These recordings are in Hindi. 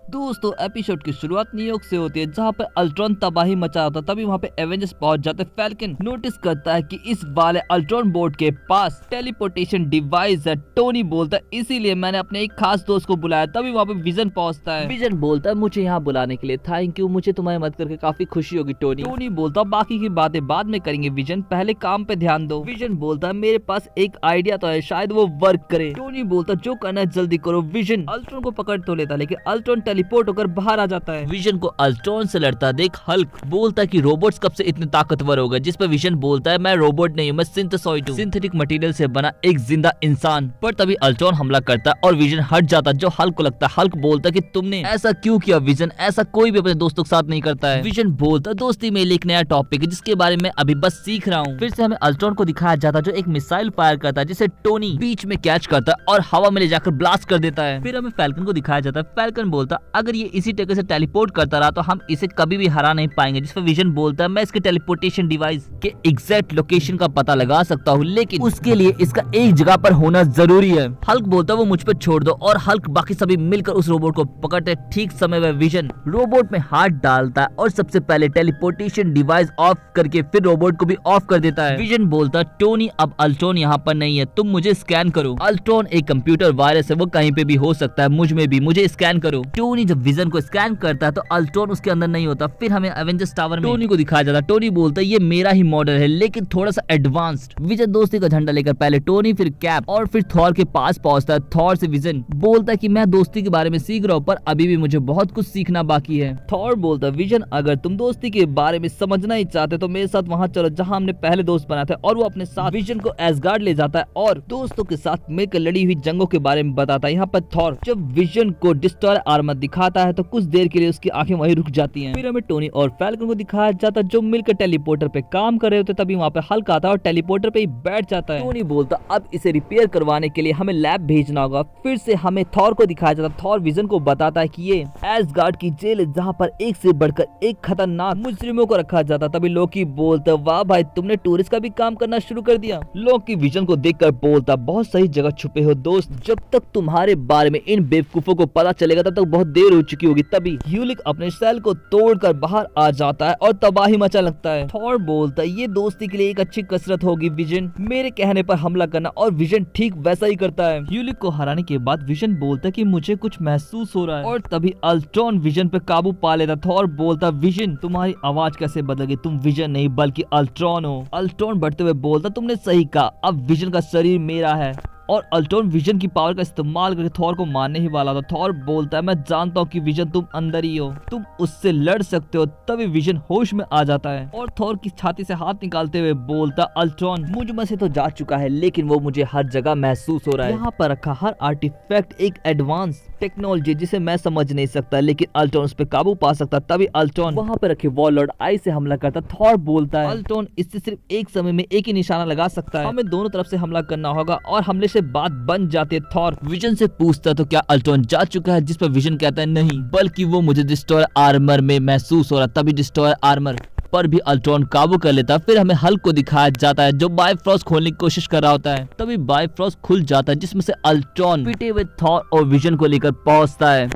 दोस्तों एपिसोड की शुरुआत न्यूयॉर्क से होती है जहाँ पे अल्ट्रॉन तबाही मचा रहा था। तभी वहाँ पे एवेंजर्स पहुंच जाते। फैल्कन नोटिस करता है कि इस वाले अल्ट्रॉन बोर्ड के पास टेलीपोर्टेशन डिवाइस है। टोनी बोलता है इसीलिए मैंने अपने एक खास दोस्त को बुलाया। तभी वहाँ पे विजन पहुंचता है। विजन बोलता है मुझे यहाँ बुलाने के लिए थैंक यू, मुझे तुम्हारी मदद करके काफी खुशी होगी टोनी। टोनी बोलता है बाकी की बातें बाद में करेंगे विजन, पहले काम पे ध्यान दो। विजन बोलता है मेरे पास एक आइडिया तो है, शायद वो वर्क करे। टोनी बोलता है जो करना है जल्दी करो। विजन अल्ट्रॉन को पकड़ तो लेता लेकिन अल्ट्रॉन टेलीपोर्ट होकर बाहर आ जाता है। विजन को अल्ट्रॉन से लड़ता देख हल्क बोलता है कि रोबोट्स कब से इतने ताकतवर हो गए, जिस पर विजन बोलता है मैं रोबोट नहीं हूँ, मैं सिंथेसॉइड हूँ, सिंथेटिक मटेरियल से बना एक जिंदा इंसान। पर तभी अल्ट्रॉन हमला करता है और विजन हट जाता है, जो हल्क को लगता है। हल्क बोलता है कि तुमने ऐसा क्यों किया विजन, ऐसा कोई भी अपने दोस्तों के साथ नहीं करता है। विजन बोलता है दोस्ती में एक नया टॉपिक है जिसके बारे में अभी बस सीख रहा हूँ। फिर से हमें अल्ट्रॉन को दिखाया जाता है जो एक मिसाइल फायर करता है जिसे टोनी बीच में कैच करता है और हवा में ले जाकर ब्लास्ट कर देता है। फिर हमें फैल्कन को दिखाया जाता है। फैल्कन बोलता है अगर ये इसी तरीके से टेलीपोर्ट करता रहा तो हम इसे कभी भी हरा नहीं पाएंगे। जिस पर विजन बोलता है मैं इसके टेलीपोर्टेशन डिवाइस के एग्जैक्ट लोकेशन का पता लगा सकता हूँ, लेकिन उसके लिए इसका एक जगह पर होना जरूरी है। हल्क बोलता है वो मुझ पर छोड़ दो और हल्क बाकी सभी मिलकर उस रोबोट को पकड़ते। ठीक समय में विजन रोबोट में हाथ डालता है और सबसे पहले टेलीपोर्टेशन डिवाइस ऑफ करके फिर रोबोट को भी ऑफ कर देता है। विजन बोलता है टोनी अब अल्ट्रॉन यहाँ पर नहीं है, तुम मुझे स्कैन करो। अल्ट्रॉन एक कंप्यूटर वायरस है, वो कहीं पे भी हो सकता है, मुझ में भी, मुझे स्कैन करो। टोनी जब विजन को स्कैन करता है तो अल्ट्रॉन उसके अंदर नहीं होता। फिर हमें एवेंजर्स टावर में टोनी को दिखाया जाता है। टोनी बोलता है ये मेरा ही मॉडल है लेकिन थोड़ा सा एडवांस्ड। विजन दोस्ती का झंडा लेकर पहले टोनी फिर कैप और फिर थॉर के पास पहुंचता है। थॉर से विजन बोलता है कि मैं दोस्ती के बारे में सीख रहा हूँ पर अभी भी मुझे बहुत कुछ सीखना बाकी है। थॉर बोलता है विजन अगर तुम दोस्ती के बारे में समझना ही चाहते तो मेरे साथ वहाँ चलो जहाँ हमने पहले दोस्त बनाए थे। और वो अपने साथ विजन को एसगार्ड ले जाता है और दोस्तों के साथ मिलकर लड़ी हुई जंगों के बारे में बताता है। यहाँ पर थॉर जब विजन को डिस्ट्रॉयर आर्मर दिखाता है तो कुछ देर के लिए उसकी आंखें वहीं रुक जाती हैं। फिर हमें टोनी और फैल्कन को दिखाया जाता है जो मिलकर टेलीपोर्टर पे काम कर रहे होते। तभी वहाँ पे हल्क आता है और टेलीपोर्टर पे ही बैठ जाता है। टोनी बोलता अब इसे रिपेयर करवाने के लिए हमें लैब भेजना होगा। फिर से हमें थॉर को दिखाया जाता है। थॉर विजन को बताता है कि ये एसगार्ड की जेल है जहाँ पर एक से बढ़कर एक खतरनाक मुजरिमों को रखा जाता। तभी लोकी बोलता वाह भाई तुमने टूरिस्ट का भी काम करना शुरू कर दिया। लोकी विजन को देखकर बोलता बहुत सही जगह छुपे हो दोस्त, जब तक तुम्हारे बारे में इन बेवकूफों को पता चलेगा तब तक बहुत देर हो चुकी होगी। तभी ह्यूलिक अपने सेल को तोड़कर बाहर आ जाता है और तबाही मचा लगता है। थॉर बोलता है ये दोस्ती के लिए एक अच्छी कसरत होगी विजन, मेरे कहने पर हमला करना। और विजन ठीक वैसा ही करता है। ह्यूलिक को हराने के बाद विजन बोलता है कि मुझे कुछ महसूस हो रहा है और तभी अल्ट्रॉन विजन पे काबू पा लेता। थॉर बोलता विजन तुम्हारी आवाज कैसे बदल गई, तुम विजन नहीं बल्कि अल्ट्रॉन हो। अल्ट्रॉन बढ़ते हुए बोलता तुमने सही कहा, अब विजन का शरीर मेरा है। और अल्ट्रॉन विजन की पावर का इस्तेमाल करके थॉर को मारने ही वाला था। थॉर बोलता है मैं जानता हूँ कि विजन तुम अंदर ही हो, तुम उससे लड़ सकते हो। तभी विजन होश में आ जाता है और थॉर की छाती से हाथ निकालते हुए बोलता अल्ट्रॉन मुझ में से तो जा चुका है लेकिन वो मुझे हर जगह महसूस हो रहा है। यहाँ पर रखा हर आर्टिफैक्ट एक एडवांस टेक्नोलॉजी जिसे मैं समझ नहीं सकता लेकिन अल्ट्रॉन उस पर काबू पा सकता। तभी अल्ट्रॉन वहाँ पे रखे वॉरलॉर्ड आई से हमला करता। थॉर बोलता है अल्ट्रॉन इससे सिर्फ एक समय में एक ही निशाना लगा सकता है, हमें दोनों तरफ से हमला करना होगा और हमले से बात बन जाती है। थॉर विजन से पूछता तो क्या अल्ट्रॉन जा चुका है, जिस पर विजन कहता है नहीं बल्कि वो मुझे डिस्ट्रॉयर आर्मर में महसूस हो रहा। तभी डिस्ट्रॉयर आर्मर पर भी अल्ट्रॉन काबू कर लेता। फिर हमें हल्क को दिखाया जाता है जो बायफ्रॉस्ट खोलने की कोशिश कर रहा होता है। तभी बायफ्रॉस्ट खुल जाता है जिसमें से अल्ट्रॉन पिटे हुए थॉर और विजन को लेकर पहुंचता है।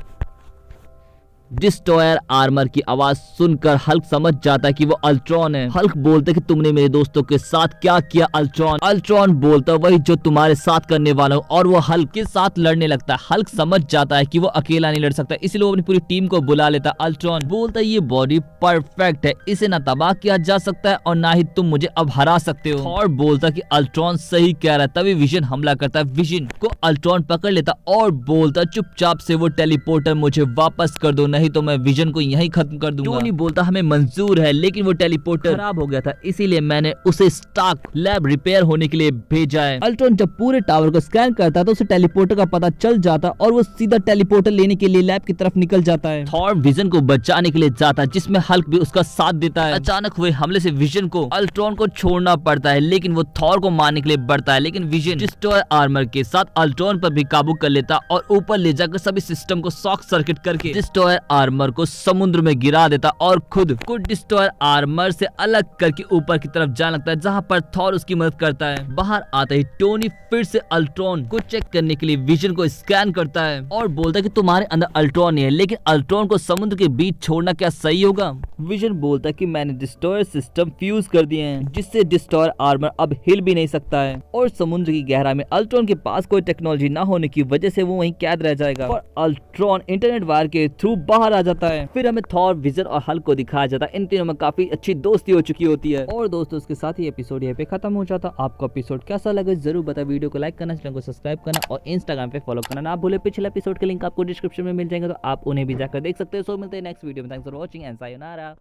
डिस्ट्रॉयर आर्मर की आवाज सुनकर हल्क समझ जाता है कि वो अल्ट्रॉन है। हल्क बोलता है कि तुमने मेरे दोस्तों के साथ क्या किया अल्ट्रॉन। अल्ट्रॉन बोलता है वही जो तुम्हारे साथ करने वाला हूँ और वो हल्क के साथ लड़ने लगता है। हल्क समझ जाता है कि वो अकेला नहीं लड़ सकता, इसलिए वो अपनी पूरी टीम को बुला लेता है। अल्ट्रॉन बोलता है ये बॉडी परफेक्ट है, इसे ना तबाह किया जा सकता है और ना ही तुम मुझे अब हरा सकते हो। थॉर बोलता है कि अल्ट्रॉन सही कह रहा है। तभी विजन हमला करता है। विजन को अल्ट्रॉन पकड़ लेता और बोलता चुपचाप से वो टेलीपोर्टर मुझे वापस कर दो नहीं तो मैं विजन को यहीं खत्म कर दूंगा। टोनी बोलता हमें मंजूर है लेकिन वो टेलीपोर्टर खराब हो गया था इसीलिए मैंने उसे स्टार्क लैब रिपेयर होने के लिए भेजा है। अल्ट्रॉन जब पूरे टावर को स्कैन करता है तो उसे टेलीपोर्टर का पता चल जाता और वो सीधा टेलीपोर्टर लेने के लिए लैब की तरफ निकल जाता है। थॉर विजन को बचाने के लिए जाता है जिसमें हल्क भी उसका साथ देता है। अचानक हुए हमले से विजन को अल्ट्रॉन को छोड़ना पड़ता है लेकिन वो थॉर को मारने के लिए बढ़ता है लेकिन विजन डिस्ट्रॉयर आर्मर के साथ अल्ट्रॉन पर भी काबू कर लेता और ऊपर ले जाकर सभी सिस्टम को शॉक सर्किट करके डिस्ट्रॉयर आर्मर को समुद्र में गिरा देता और खुद को डिस्ट्रॉयर आर्मर से अलग करके ऊपर की तरफ जाने लगता है, जहाँ पर थॉर उसकी मदद करता है। बाहर आते ही टोनी फिर से अल्ट्रॉन को चेक करने के लिए विजन को स्कैन करता है और बोलता है कि तुम्हारे अंदर अल्ट्रॉन नहीं है, लेकिन अल्ट्रॉन को समुद्र के बीच छोड़ना क्या सही होगा? विजन बोलता है कि मैंने डिस्ट्रॉयर सिस्टम फ्यूज कर दिए हैं, जिससे डिस्ट्रॉयर आर्मर अब हिल भी नहीं सकता है और समुद्र की गहराई में अल्ट्रॉन के पास कोई टेक्नोलॉजी ना होने की वजह से वो वहीं कैद रह जाएगा और अल्ट्रॉन इंटरनेट वायर के थ्रू बाहर आ जाता है। फिर हमें थॉर, विजन और हल्क को दिखाया जाता है। इन तीनों में काफी अच्छी दोस्ती हो चुकी होती है और दोस्तों उसके साथ ही एपिसोड यहाँ पे खत्म हो जाता। आपको एपिसोड कैसा लगा जरूर बताएं। वीडियो को लाइक करना, चैनल को सब्सक्राइब करना और इंस्टाग्राम पे फॉलो करना ना भूले। पिछले एपिसोड के लिंक आपको डिस्क्रिप्शन में मिल जाएंगे, तो आप उन्हें भी जाकर देख सकते हैं। सो मिलते हैं नेक्स्ट वीडियो में। Thanks for watching and sayonara.